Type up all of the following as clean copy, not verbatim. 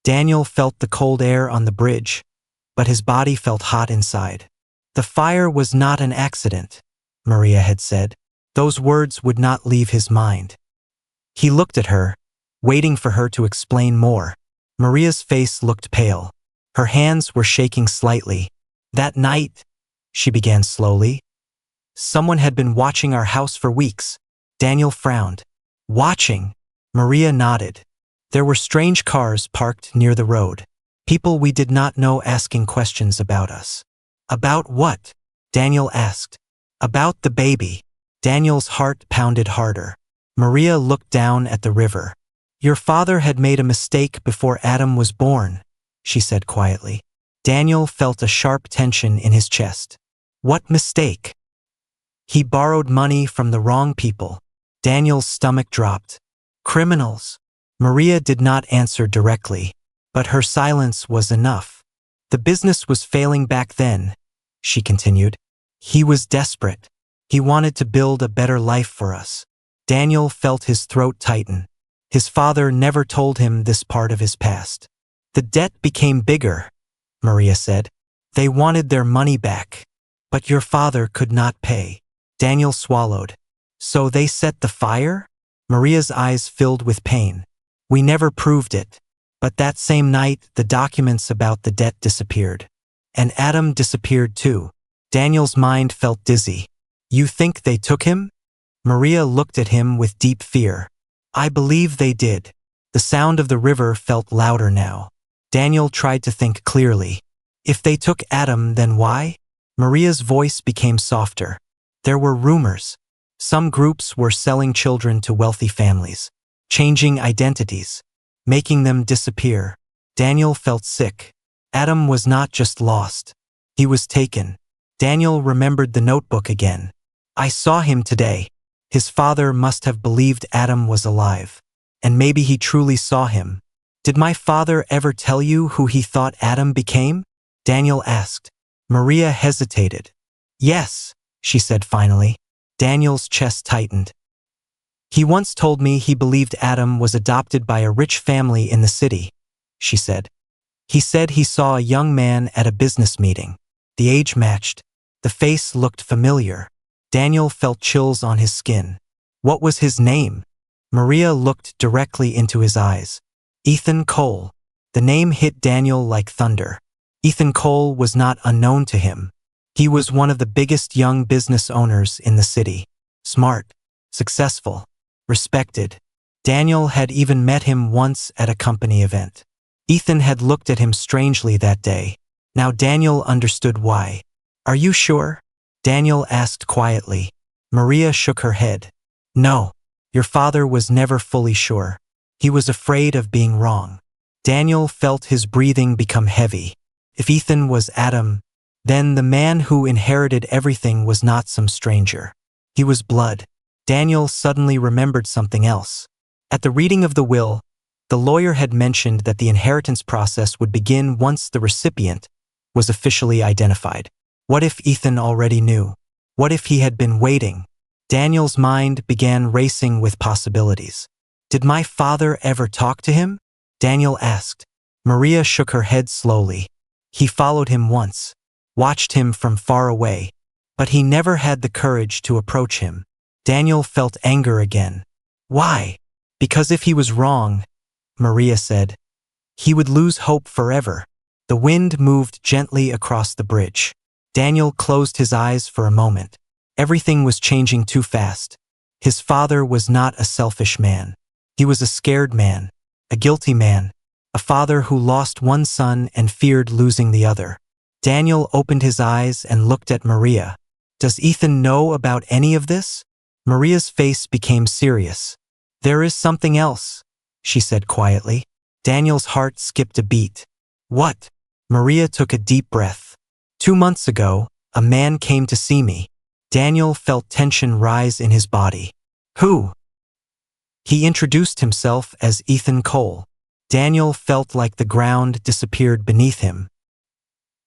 Daniel felt the cold air on the bridge, but his body felt hot inside. The fire was not an accident, Maria had said. Those words would not leave his mind. He looked at her, waiting for her to explain more. Maria's face looked pale. Her hands were shaking slightly. That night, she began slowly, someone had been watching our house for weeks. Daniel frowned. Watching? Maria nodded. There were strange cars parked near the road. People we did not know asking questions about us. About what? Daniel asked. About the baby. Daniel's heart pounded harder. Maria looked down at the river. Your father had made a mistake before Adam was born, she said quietly. Daniel felt a sharp tension in his chest. What mistake? He borrowed money from the wrong people. Daniel's stomach dropped. Criminals. Maria did not answer directly, but her silence was enough. The business was failing back then, she continued. He was desperate. He wanted to build a better life for us. Daniel felt his throat tighten. His father never told him this part of his past. The debt became bigger, Maria said. They wanted their money back. But your father could not pay. Daniel swallowed. So they set the fire? Maria's eyes filled with pain. We never proved it. But that same night, the documents about the debt disappeared. And Adam disappeared too. Daniel's mind felt dizzy. You think they took him? Maria looked at him with deep fear. I believe they did. The sound of the river felt louder now. Daniel tried to think clearly. If they took Adam, then why? Maria's voice became softer. There were rumors. Some groups were selling children to wealthy families, changing identities, making them disappear. Daniel felt sick. Adam was not just lost. He was taken. Daniel remembered the notebook again. I saw him today. His father must have believed Adam was alive. And maybe he truly saw him. Did my father ever tell you who he thought Adam became? Daniel asked. Maria hesitated. Yes, she said finally. Daniel's chest tightened. He once told me he believed Adam was adopted by a rich family in the city, she said. He said he saw a young man at a business meeting. The age matched. The face looked familiar. Daniel felt chills on his skin. What was his name? Maria looked directly into his eyes. Ethan Cole. The name hit Daniel like thunder. Ethan Cole was not unknown to him. He was one of the biggest young business owners in the city. Smart, successful, respected. Daniel had even met him once at a company event. Ethan had looked at him strangely that day. Now Daniel understood why. Are you sure? Daniel asked quietly. Maria shook her head. No, your father was never fully sure. He was afraid of being wrong. Daniel felt his breathing become heavy. If Ethan was Adam, then the man who inherited everything was not some stranger. He was blood. Daniel suddenly remembered something else. At the reading of the will, the lawyer had mentioned that the inheritance process would begin once the recipient was officially identified. What if Ethan already knew? What if he had been waiting? Daniel's mind began racing with possibilities. Did my father ever talk to him? Daniel asked. Maria shook her head slowly. He followed him once, watched him from far away, but he never had the courage to approach him. Daniel felt anger again. Why? Because if he was wrong, Maria said, he would lose hope forever. The wind moved gently across the bridge. Daniel closed his eyes for a moment. Everything was changing too fast. His father was not a selfish man. He was a scared man, a guilty man, a father who lost one son and feared losing the other. Daniel opened his eyes and looked at Maria. Does Ethan know about any of this? Maria's face became serious. There is something else, she said quietly. Daniel's heart skipped a beat. What? Maria took a deep breath. 2 months ago, a man came to see me. Daniel felt tension rise in his body. Who? He introduced himself as Ethan Cole. Daniel felt like the ground disappeared beneath him.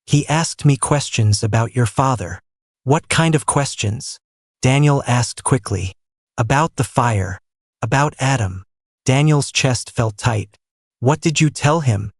He asked me questions about your father. What kind of questions? Daniel asked quickly. About the fire. About Adam. Daniel's chest felt tight. What did you tell him?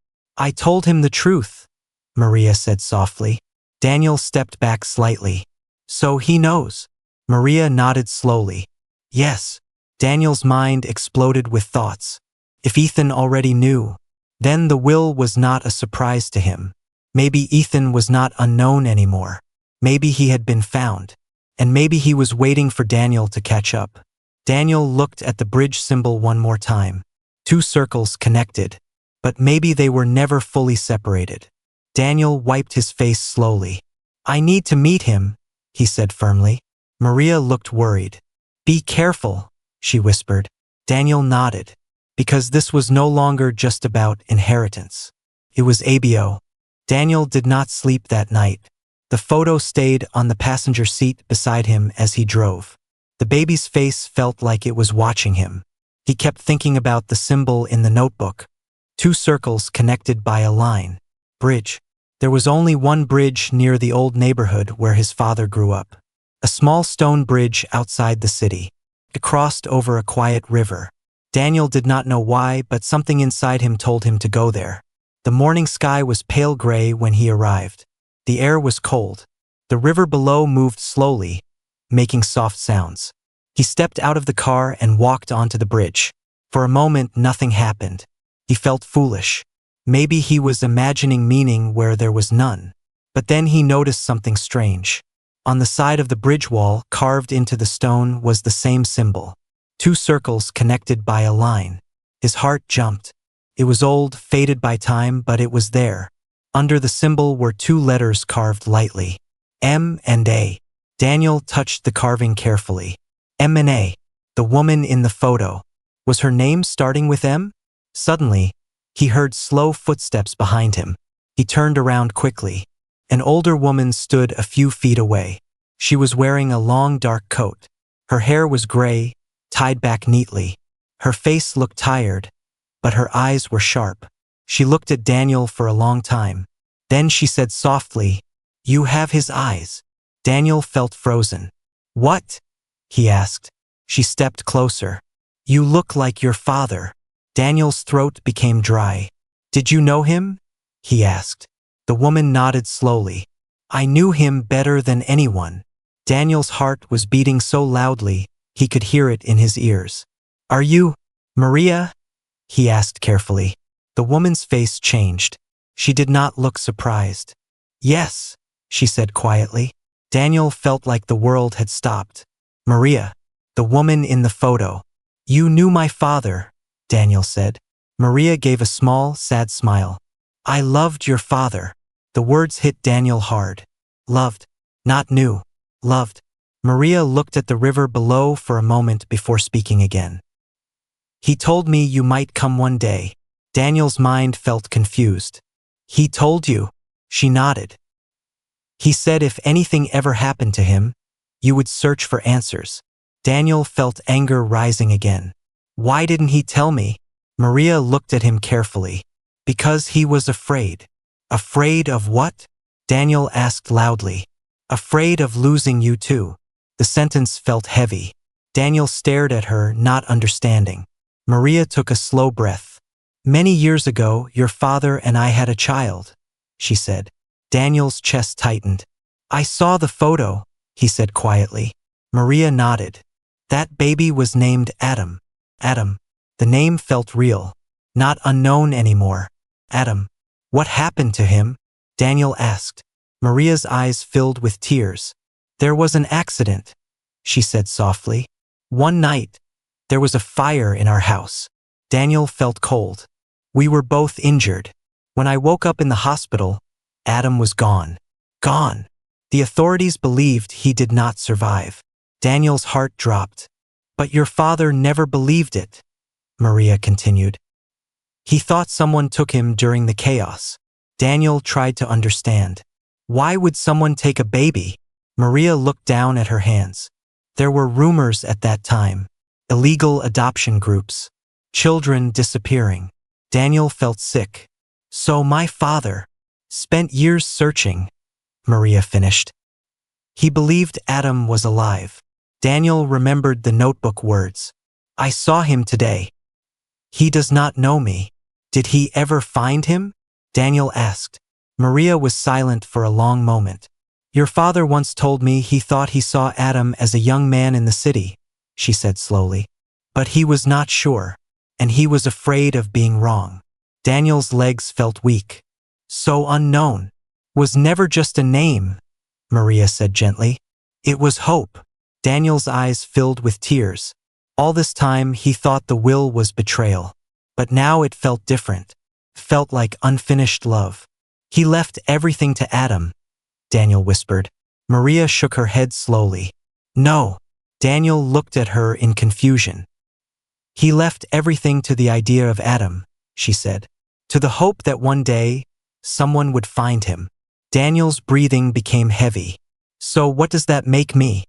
I told him the truth, Maria said softly. Daniel stepped back slightly. So he knows. Maria nodded slowly. Yes. Daniel's mind exploded with thoughts. If Ethan already knew, then the will was not a surprise to him. Maybe Ethan was not unknown anymore. Maybe he had been found. And maybe he was waiting for Daniel to catch up. Daniel looked at the bridge symbol one more time. 2 circles connected. But maybe they were never fully separated. Daniel wiped his face slowly. I need to meet him, he said firmly. Maria looked worried. Be careful, she whispered. Daniel nodded. Because this was no longer just about inheritance. It was ABO. Daniel did not sleep that night. The photo stayed on the passenger seat beside him as he drove. The baby's face felt like it was watching him. He kept thinking about the symbol in the notebook. 2 circles connected by a line. Bridge. There was only one bridge near the old neighborhood where his father grew up. A small stone bridge outside the city. It crossed over a quiet river. Daniel did not know why, but something inside him told him to go there. The morning sky was pale gray when he arrived. The air was cold. The river below moved slowly, making soft sounds. He stepped out of the car and walked onto the bridge. For a moment, nothing happened. He felt foolish. Maybe he was imagining meaning where there was none. But then he noticed something strange. On the side of the bridge wall, carved into the stone, was the same symbol. 2 circles connected by a line. His heart jumped. It was old, faded by time, but it was there. Under the symbol were 2 letters carved lightly. M and A. Daniel touched the carving carefully. M and A. The woman in the photo. Was her name starting with M? Suddenly, he heard slow footsteps behind him. He turned around quickly. An older woman stood a few feet away. She was wearing a long dark coat. Her hair was gray, tied back neatly. Her face looked tired, but her eyes were sharp. She looked at Daniel for a long time. Then she said softly, "You have his eyes." Daniel felt frozen. "What?" he asked. She stepped closer. "You look like your father." Daniel's throat became dry. "Did you know him?" he asked. The woman nodded slowly. "I knew him better than anyone." Daniel's heart was beating so loudly, he could hear it in his ears. "Are you Maria?" he asked carefully. The woman's face changed. She did not look surprised. "Yes," she said quietly. Daniel felt like the world had stopped. "Maria, the woman in the photo. You knew my father," Daniel said. Maria gave a small, sad smile. "I loved your father." The words hit Daniel hard. Loved, not knew. Loved. Maria looked at the river below for a moment before speaking again. "He told me you might come one day." Daniel's mind felt confused. "He told you?" She nodded. "He said if anything ever happened to him, you would search for answers." Daniel felt anger rising again. "Why didn't he tell me?" Maria looked at him carefully. "Because he was afraid." "Afraid of what?" Daniel asked loudly. "Afraid of losing you too." The sentence felt heavy. Daniel stared at her, not understanding. Maria took a slow breath. "Many years ago, your father and I had a child," she said. Daniel's chest tightened. "I saw the photo," he said quietly. Maria nodded. "That baby was named Adam." Adam. The name felt real. Not unknown anymore. Adam. "What happened to him?" Daniel asked. Maria's eyes filled with tears. "There was an accident," she said softly. "One night, there was a fire in our house." Daniel felt cold. "We were both injured. When I woke up in the hospital, Adam was gone." Gone. The authorities believed he did not survive. Daniel's heart dropped. "But your father never believed it," Maria continued. "He thought someone took him during the chaos." Daniel tried to understand. Why would someone take a baby? Maria looked down at her hands. There were rumors at that time. Illegal adoption groups. Children disappearing. Daniel felt sick. "So my father spent years searching," Maria finished. "He believed Adam was alive." Daniel remembered the notebook words. "I saw him today. He does not know me." Did he ever find him? Daniel asked. Maria was silent for a long moment. Your father once told me he thought he saw Adam as a young man in the city, she said slowly. But he was not sure, and he was afraid of being wrong. Daniel's legs felt weak. So unknown. Was never just a name, Maria said gently. It was hope. Daniel's eyes filled with tears. All this time he thought the will was betrayal. But now it felt different. Felt like unfinished love. He left everything to Adam, Daniel whispered. Maria shook her head slowly. No. Daniel looked at her in confusion. He left everything to the idea of Adam, she said. To the hope that one day, someone would find him. Daniel's breathing became heavy. So what does that make me?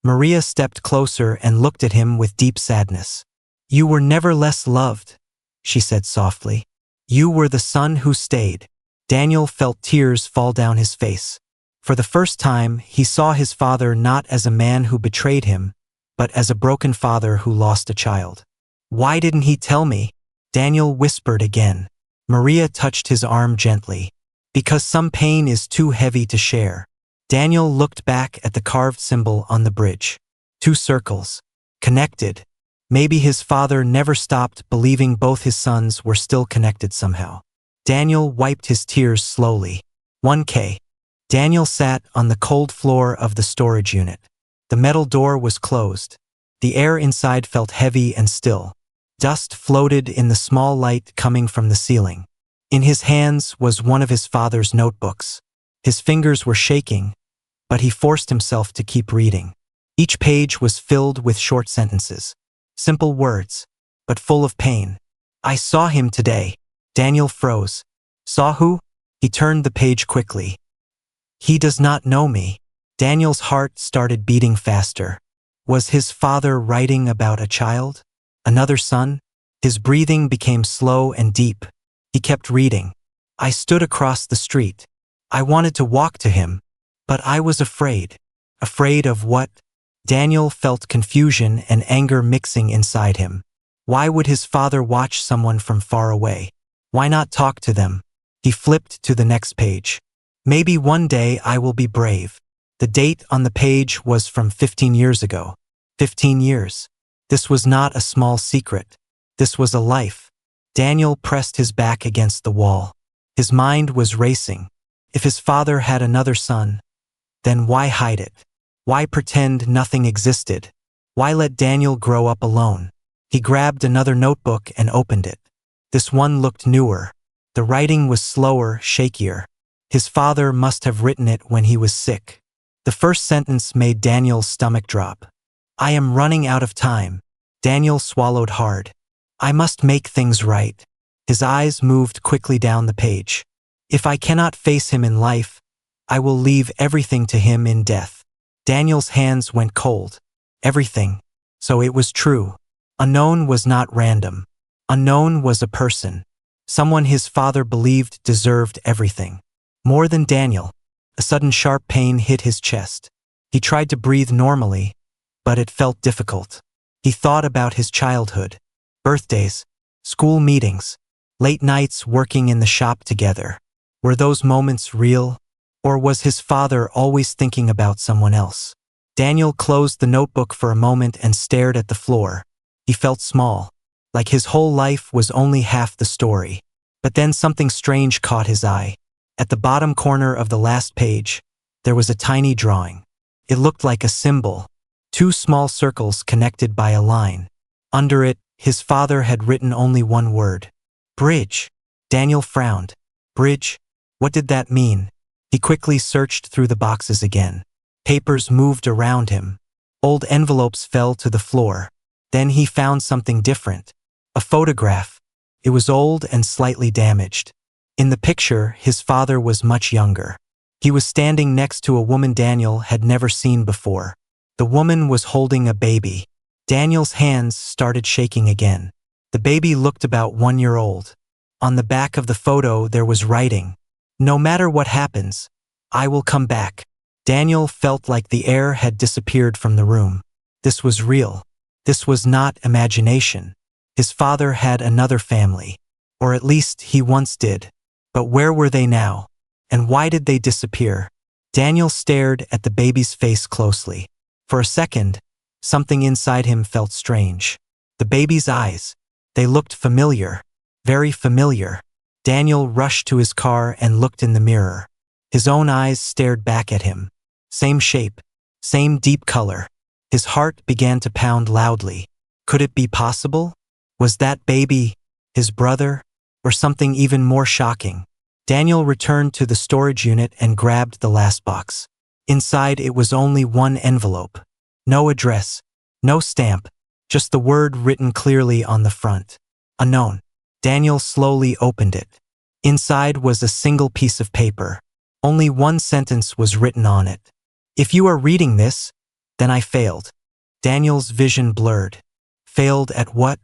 Maria stepped closer and looked at him with deep sadness. You were never less loved, she said softly. You were the son who stayed. Daniel felt tears fall down his face. For the first time, he saw his father not as a man who betrayed him, but as a broken father who lost a child. Why didn't he tell me? Daniel whispered again. Maria touched his arm gently. Because some pain is too heavy to share. Daniel looked back at the carved symbol on the bridge. 2 circles. Connected. Maybe his father never stopped believing both his sons were still connected somehow. Daniel wiped his tears slowly. 1K. Daniel sat on the cold floor of the storage unit. The metal door was closed. The air inside felt heavy and still. Dust floated in the small light coming from the ceiling. In his hands was one of his father's notebooks. His fingers were shaking, but he forced himself to keep reading. Each page was filled with short sentences. Simple words, but full of pain. I saw him today. Daniel froze. Saw who? He turned the page quickly. He does not know me. Daniel's heart started beating faster. Was his father writing about a child? Another son? His breathing became slow and deep. He kept reading. I stood across the street. I wanted to walk to him, but I was afraid. Afraid of what? Daniel felt confusion and anger mixing inside him. Why would his father watch someone from far away? Why not talk to them? He flipped to the next page. Maybe one day I will be brave. The date on the page was from 15 years ago. 15 years. This was not a small secret. This was a life. Daniel pressed his back against the wall. His mind was racing. If his father had another son, then why hide it? Why pretend nothing existed? Why let Daniel grow up alone? He grabbed another notebook and opened it. This one looked newer. The writing was slower, shakier. His father must have written it when he was sick. The first sentence made Daniel's stomach drop. I am running out of time. Daniel swallowed hard. I must make things right. His eyes moved quickly down the page. If I cannot face him in life, I will leave everything to him in death. Daniel's hands went cold. Everything. So it was true. Unknown was not random. Unknown was a person. Someone his father believed deserved everything. More than Daniel. A sudden sharp pain hit his chest. He tried to breathe normally, but it felt difficult. He thought about his childhood. Birthdays, school meetings, late nights working in the shop together. Were those moments real? Or was his father always thinking about someone else? Daniel closed the notebook for a moment and stared at the floor. He felt small, like his whole life was only half the story. But then something strange caught his eye. At the bottom corner of the last page, there was a tiny drawing. It looked like a symbol, 2 small circles connected by a line. Under it, his father had written only one word. Bridge. Daniel frowned. Bridge? What did that mean? He quickly searched through the boxes again. Papers moved around him. Old envelopes fell to the floor. Then he found something different. A photograph. It was old and slightly damaged. In the picture, his father was much younger. He was standing next to a woman Daniel had never seen before. The woman was holding a baby. Daniel's hands started shaking again. The baby looked about 1 year old. On the back of the photo there was writing. No matter what happens, I will come back. Daniel felt like the air had disappeared from the room. This was real. This was not imagination. His father had another family. Or at least he once did. But where were they now? And why did they disappear? Daniel stared at the baby's face closely. For a second, something inside him felt strange. The baby's eyes. They looked familiar. Very familiar. Daniel rushed to his car and looked in the mirror. His own eyes stared back at him. Same shape. Same deep color. His heart began to pound loudly. Could it be possible? Was that baby his brother? Or something even more shocking? Daniel returned to the storage unit and grabbed the last box. Inside it was only one envelope. No address. No stamp. Just the word written clearly on the front. Unknown. Daniel slowly opened it. Inside was a single piece of paper. Only one sentence was written on it. If you are reading this, then I failed. Daniel's vision blurred. Failed at what?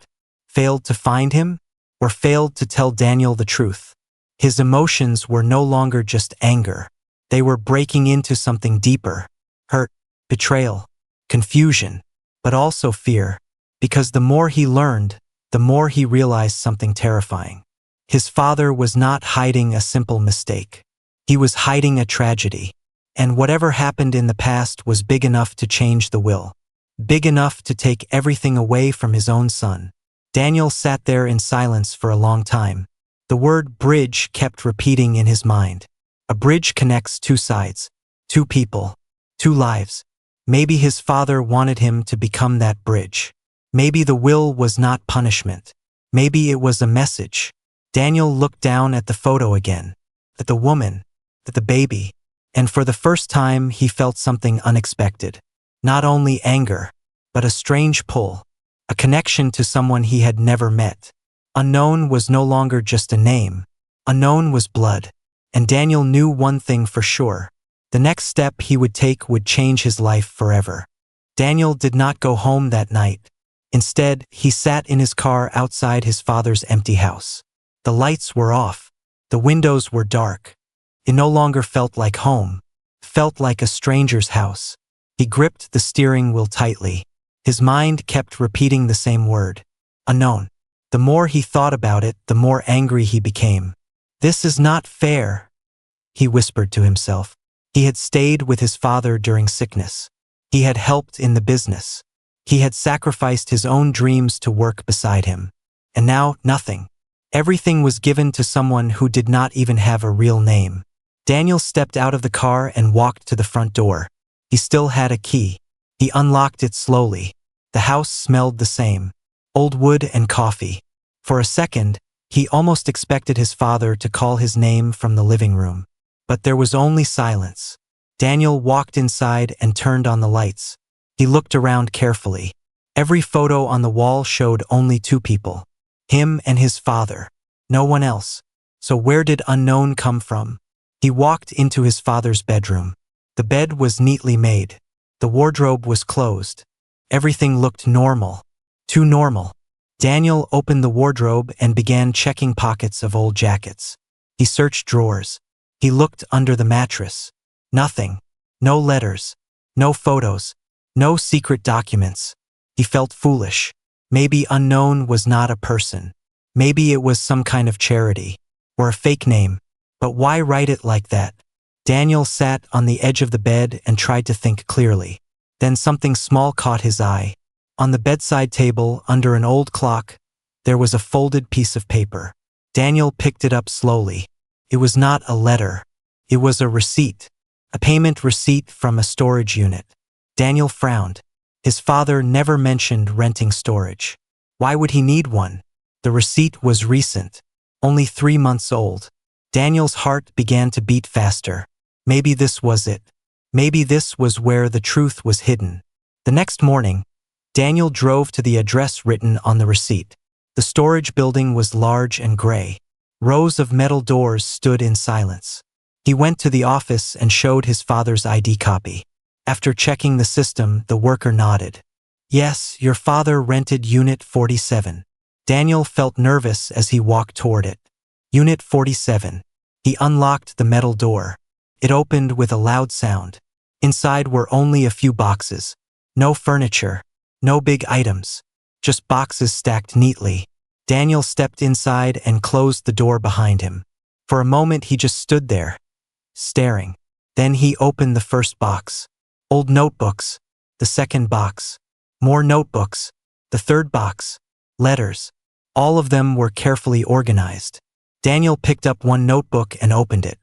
Failed to find him? Or failed to tell Daniel the truth? His emotions were no longer just anger. They were breaking into something deeper. Hurt, betrayal, confusion, but also fear. Because the more he learned, the more he realized something terrifying. His father was not hiding a simple mistake. He was hiding a tragedy. And whatever happened in the past was big enough to change the will. Big enough to take everything away from his own son. Daniel sat there in silence for a long time. The word bridge kept repeating in his mind. A bridge connects two sides, two people, two lives. Maybe his father wanted him to become that bridge. Maybe the will was not punishment. Maybe it was a message. Daniel looked down at the photo again, at the woman, at the baby, and for the first time he felt something unexpected. Not only anger, but a strange pull, a connection to someone he had never met. Unknown was no longer just a name. Unknown was blood. And Daniel knew one thing for sure. The next step he would take would change his life forever. Daniel did not go home that night. Instead, he sat in his car outside his father's empty house. The lights were off. The windows were dark. It no longer felt like home. It felt like a stranger's house. He gripped the steering wheel tightly. His mind kept repeating the same word. Unknown. The more he thought about it, the more angry he became. This is not fair, he whispered to himself. He had stayed with his father during sickness. He had helped in the business. He had sacrificed his own dreams to work beside him. And now, nothing. Everything was given to someone who did not even have a real name. Daniel stepped out of the car and walked to the front door. He still had a key. He unlocked it slowly. The house smelled the same. Old wood and coffee. For a second, he almost expected his father to call his name from the living room. But there was only silence. Daniel walked inside and turned on the lights. He looked around carefully. Every photo on the wall showed only two people. Him and his father. No one else. So where did unknown come from? He walked into his father's bedroom. The bed was neatly made. The wardrobe was closed. Everything looked normal. Too normal. Daniel opened the wardrobe and began checking pockets of old jackets. He searched drawers. He looked under the mattress. Nothing. No letters. No photos. No secret documents. He felt foolish. Maybe unknown was not a person. Maybe it was some kind of charity. Or a fake name. But why write it like that? Daniel sat on the edge of the bed and tried to think clearly. Then something small caught his eye. On the bedside table, under an old clock, there was a folded piece of paper. Daniel picked it up slowly. It was not a letter. It was a receipt. A payment receipt from a storage unit. Daniel frowned. His father never mentioned renting storage. Why would he need one? The receipt was recent. Only 3 months old. Daniel's heart began to beat faster. Maybe this was it. Maybe this was where the truth was hidden. The next morning, Daniel drove to the address written on the receipt. The storage building was large and gray. Rows of metal doors stood in silence. He went to the office and showed his father's ID copy. After checking the system, the worker nodded. Yes, your father rented Unit 47. Daniel felt nervous as he walked toward it. Unit 47. He unlocked the metal door. It opened with a loud sound. Inside were only a few boxes. No furniture. No big items. Just boxes stacked neatly. Daniel stepped inside and closed the door behind him. For a moment he just stood there, staring. Then he opened the first box. Old notebooks. The second box. More notebooks. The third box. Letters. All of them were carefully organized. Daniel picked up one notebook and opened it.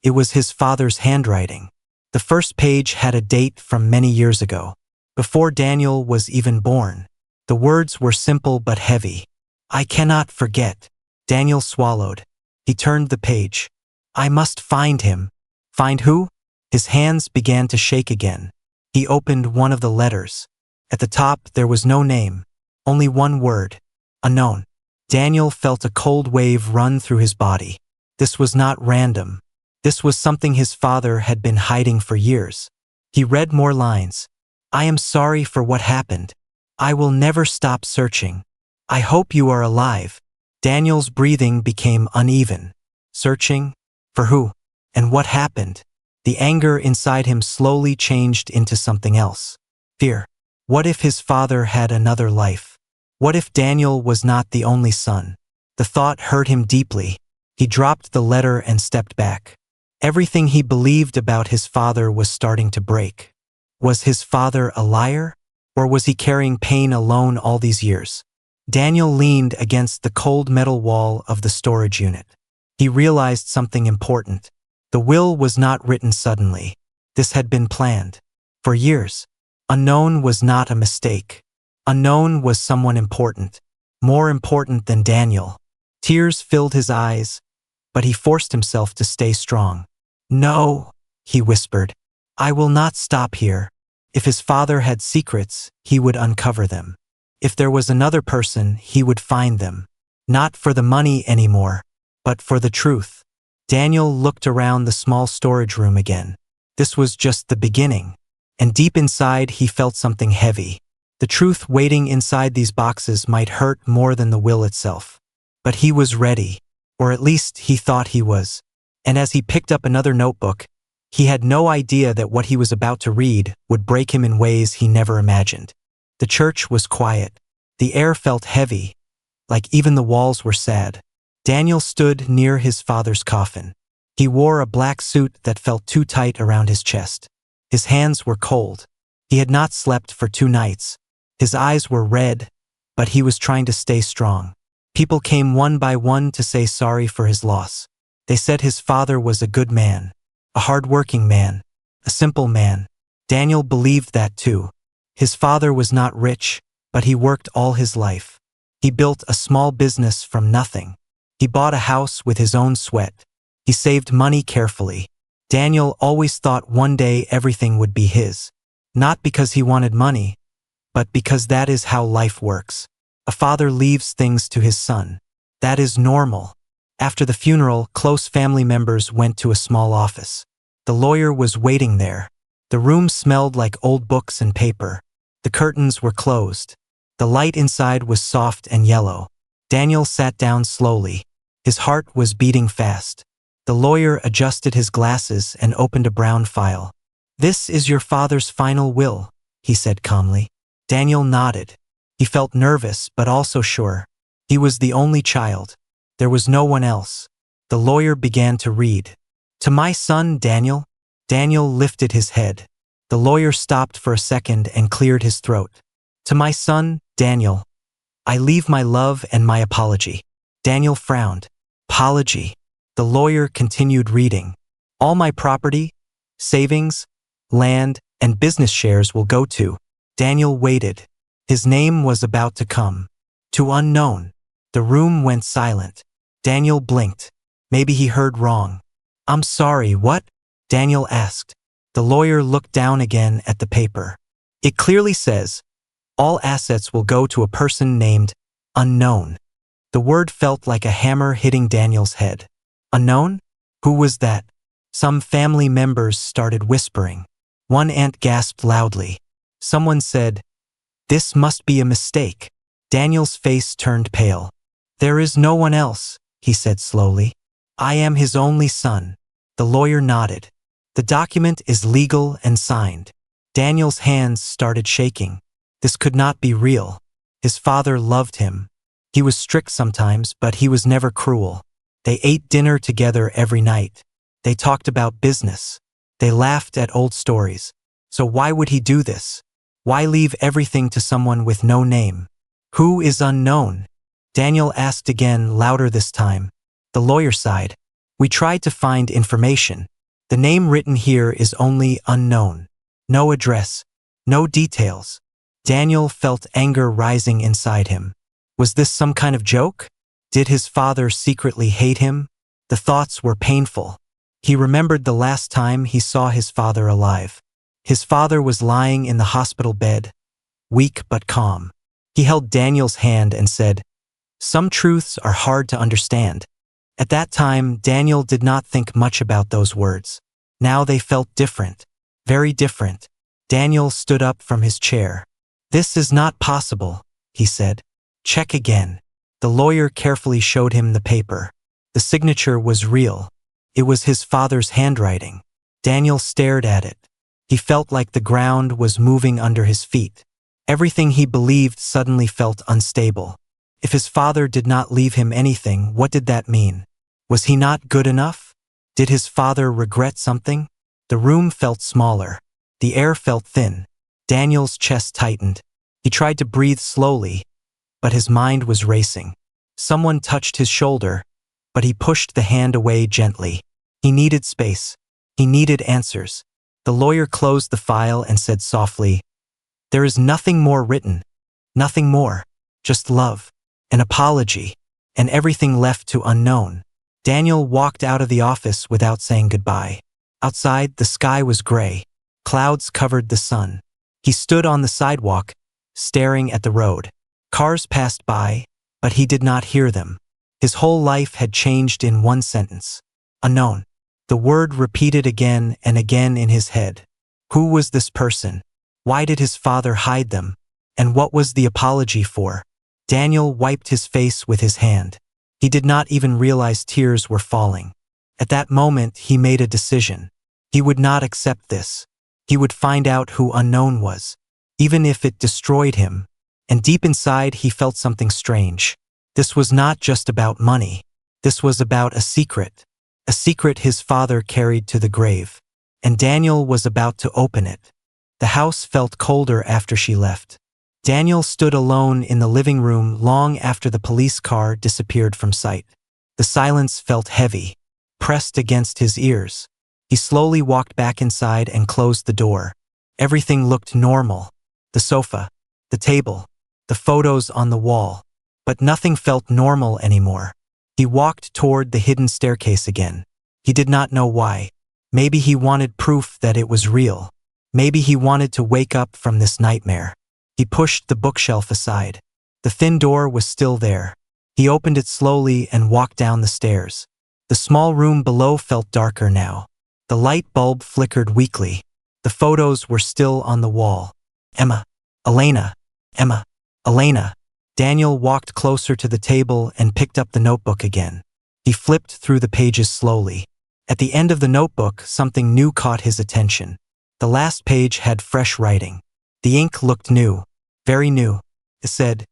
It was his father's handwriting. The first page had a date from many years ago, before Daniel was even born. The words were simple but heavy. I cannot forget. Daniel swallowed. He turned the page. I must find him. Find who? His hands began to shake again. He opened one of the letters. At the top there was no name, only one word. Unknown. Daniel felt a cold wave run through his body. This was not random. This was something his father had been hiding for years. He read more lines. I am sorry for what happened. I will never stop searching. I hope you are alive. Daniel's breathing became uneven. Searching? For who? And what happened? The anger inside him slowly changed into something else. Fear. What if his father had another life? What if Daniel was not the only son? The thought hurt him deeply. He dropped the letter and stepped back. Everything he believed about his father was starting to break. Was his father a liar? Or was he carrying pain alone all these years? Daniel leaned against the cold metal wall of the storage unit. He realized something important. The will was not written suddenly. This had been planned. For years. Unknown was not a mistake. Unknown was someone important. More important than Daniel. Tears filled his eyes, but he forced himself to stay strong. No, he whispered. I will not stop here. If his father had secrets, he would uncover them. If there was another person, he would find them. Not for the money anymore, but for the truth. Daniel looked around the small storage room again. This was just the beginning. And deep inside, he felt something heavy. The truth waiting inside these boxes might hurt more than the will itself. But he was ready, or at least he thought he was. And as he picked up another notebook, he had no idea that what he was about to read would break him in ways he never imagined. The church was quiet. The air felt heavy, like even the walls were sad. Daniel stood near his father's coffin. He wore a black suit that felt too tight around his chest. His hands were cold. He had not slept for 2 nights. His eyes were red, but he was trying to stay strong. People came one by one to say sorry for his loss. They said his father was a good man, a hard-working man, a simple man. Daniel believed that too. His father was not rich, but he worked all his life. He built a small business from nothing. He bought a house with his own sweat. He saved money carefully. Daniel always thought one day everything would be his. Not because he wanted money, but because that is how life works. A father leaves things to his son. That is normal. After the funeral, close family members went to a small office. The lawyer was waiting there. The room smelled like old books and paper. The curtains were closed. The light inside was soft and yellow. Daniel sat down slowly. His heart was beating fast. The lawyer adjusted his glasses and opened a brown file. This is your father's final will, he said calmly. Daniel nodded. He felt nervous but also sure. He was the only child. There was no one else. The lawyer began to read. To my son, Daniel. Daniel lifted his head. The lawyer stopped for a second and cleared his throat. To my son, Daniel. I leave my love and my apology. Daniel frowned. Apology. The lawyer continued reading. All my property, savings, land, and business shares will go to. Daniel waited. His name was about to come. To unknown. The room went silent. Daniel blinked. Maybe he heard wrong. I'm sorry, what? Daniel asked. The lawyer looked down again at the paper. It clearly says, all assets will go to a person named Unknown. The word felt like a hammer hitting Daniel's head. Unknown? Who was that? Some family members started whispering. One aunt gasped loudly. Someone said, this must be a mistake. Daniel's face turned pale. There is no one else, he said slowly. I am his only son. The lawyer nodded. The document is legal and signed. Daniel's hands started shaking. This could not be real. His father loved him. He was strict sometimes, but he was never cruel. They ate dinner together every night. They talked about business. They laughed at old stories. So why would he do this? Why leave everything to someone with no name? Who is unknown? Daniel asked again, louder this time. The lawyer sighed. We tried to find information. The name written here is only unknown. No address. No details. Daniel felt anger rising inside him. Was this some kind of joke? Did his father secretly hate him? The thoughts were painful. He remembered the last time he saw his father alive. His father was lying in the hospital bed, weak but calm. He held Daniel's hand and said, "Some truths are hard to understand." At that time, Daniel did not think much about those words. Now they felt different, very different. Daniel stood up from his chair. "This is not possible," he said. "Check again." The lawyer carefully showed him the paper. The signature was real. It was his father's handwriting. Daniel stared at it. He felt like the ground was moving under his feet. Everything he believed suddenly felt unstable. If his father did not leave him anything, what did that mean? Was he not good enough? Did his father regret something? The room felt smaller. The air felt thin. Daniel's chest tightened. He tried to breathe slowly, but his mind was racing. Someone touched his shoulder, but he pushed the hand away gently. He needed space. He needed answers. The lawyer closed the file and said softly, "There is nothing more written. Nothing more. Just love. An apology. And everything left to unknown." Daniel walked out of the office without saying goodbye. Outside, the sky was gray. Clouds covered the sun. He stood on the sidewalk, staring at the road. Cars passed by, but he did not hear them. His whole life had changed in one sentence. Unknown. The word repeated again and again in his head. Who was this person? Why did his father hide them? And what was the apology for? Daniel wiped his face with his hand. He did not even realize tears were falling. At that moment, he made a decision. He would not accept this. He would find out who unknown was, even if it destroyed him. And deep inside, he felt something strange. This was not just about money. This was about a secret his father carried to the grave. And Daniel was about to open it. The house felt colder after she left. Daniel stood alone in the living room long after the police car disappeared from sight. The silence felt heavy, pressed against his ears. He slowly walked back inside and closed the door. Everything looked normal. The sofa, the table, the photos on the wall. But nothing felt normal anymore. He walked toward the hidden staircase again. He did not know why. Maybe he wanted proof that it was real. Maybe he wanted to wake up from this nightmare. He pushed the bookshelf aside. The thin door was still there. He opened it slowly and walked down the stairs. The small room below felt darker now. The light bulb flickered weakly. The photos were still on the wall. Emma. Elena. Emma. Elena. Daniel walked closer to the table and picked up the notebook again. He flipped through the pages slowly. At the end of the notebook, something new caught his attention. The last page had fresh writing. The ink looked new, very new. It said,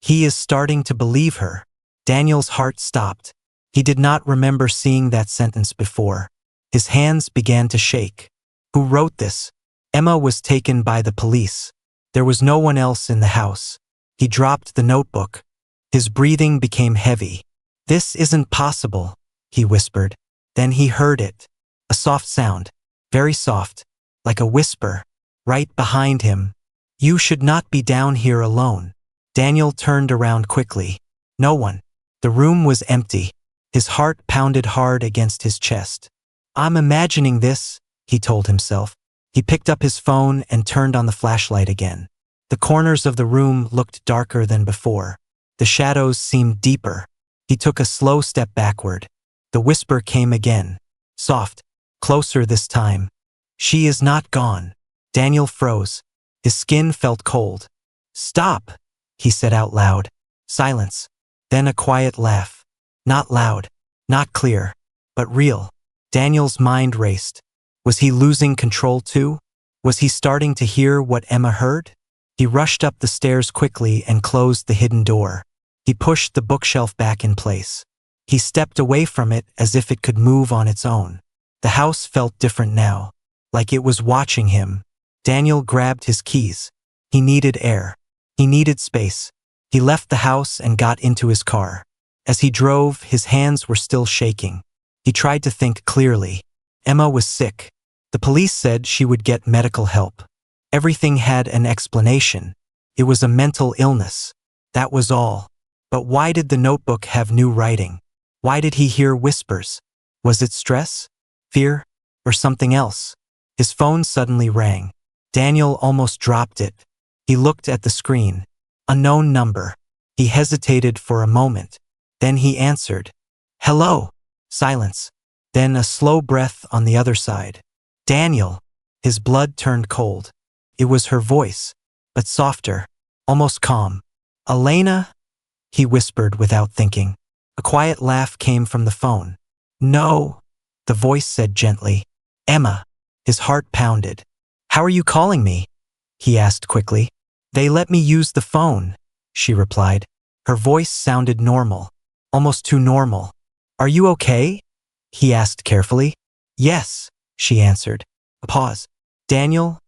"He is starting to believe her." Daniel's heart stopped. He did not remember seeing that sentence before. His hands began to shake. Who wrote this? Emma was taken by the police. There was no one else in the house. He dropped the notebook. His breathing became heavy. "This isn't possible," he whispered. Then he heard it. A soft sound, very soft, like a whisper, right behind him. "You should not be down here alone." Daniel turned around quickly. No one. The room was empty. His heart pounded hard against his chest. "I'm imagining this," he told himself. He picked up his phone and turned on the flashlight again. The corners of the room looked darker than before. The shadows seemed deeper. He took a slow step backward. The whisper came again. Soft. Closer this time. "She is not gone." Daniel froze. His skin felt cold. "Stop," he said out loud. Silence. Then a quiet laugh. Not loud. Not clear. But real. Daniel's mind raced. Was he losing control too? Was he starting to hear what Emma heard? He rushed up the stairs quickly and closed the hidden door. He pushed the bookshelf back in place. He stepped away from it as if it could move on its own. The house felt different now, like it was watching him. Daniel grabbed his keys. He needed air. He needed space. He left the house and got into his car. As he drove, his hands were still shaking. He tried to think clearly. Emma was sick. The police said she would get medical help. Everything had an explanation. It was a mental illness. That was all. But why did the notebook have new writing? Why did he hear whispers? Was it stress? Fear? Or something else? His phone suddenly rang. Daniel almost dropped it. He looked at the screen. Unknown number. He hesitated for a moment. Then he answered. Hello. Silence. Then a slow breath on the other side. Daniel. His blood turned cold. It was her voice, but softer, almost calm. Elena? He whispered without thinking. A quiet laugh came from the phone. No, the voice said gently. Emma. His heart pounded. How are you calling me? He asked quickly. They let me use the phone, she replied. Her voice sounded normal, almost too normal. Are you okay? He asked carefully. Yes, she answered. A pause. Daniel,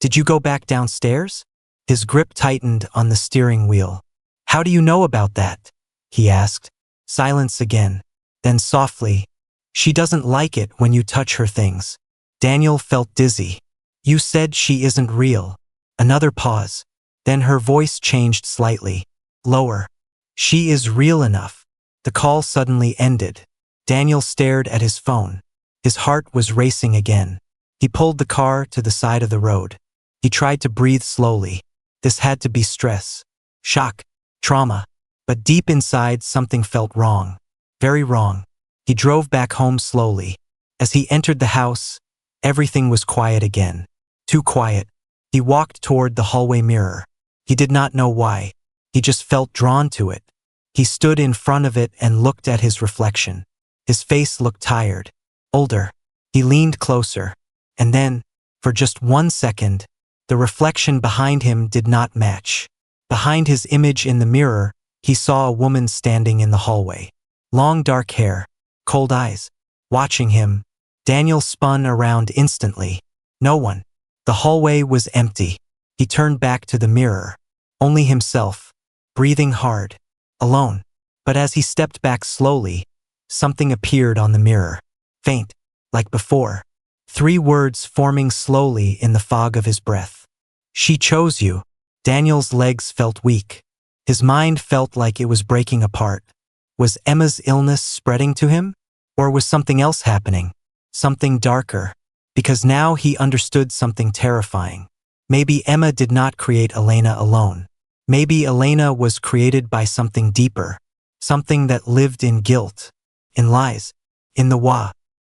did you go back downstairs? His grip tightened on the steering wheel. How do you know about that? He asked. Silence again. Then softly, she doesn't like it when you touch her things. Daniel felt dizzy. You said she isn't real. Another pause. Then her voice changed slightly. Lower. She is real enough. The call suddenly ended. Daniel stared at his phone. His heart was racing again. He pulled the car to the side of the road. He tried to breathe slowly. This had to be stress, shock, trauma. But deep inside, something felt wrong. Very wrong. He drove back home slowly. As he entered the house, everything was quiet again. Too quiet. He walked toward the hallway mirror. He did not know why. He just felt drawn to it. He stood in front of it and looked at his reflection. His face looked tired, older. He leaned closer. And then, for just 1 second, the reflection behind him did not match. Behind his image in the mirror, he saw a woman standing in the hallway. Long dark hair, cold eyes. Watching him, Daniel spun around instantly. No one. The hallway was empty. He turned back to the mirror. Only himself, breathing hard, alone. But as he stepped back slowly, something appeared on the mirror. Faint, like before. 3 words forming slowly in the fog of his breath. She chose you. Daniel's legs felt weak. His mind felt like it was breaking apart. Was Emma's illness spreading to him? Or was something else happening? Something darker. Because now he understood something terrifying. Maybe Emma did not create Elena alone. Maybe Elena was created by something deeper. Something that lived in guilt, in lies, in the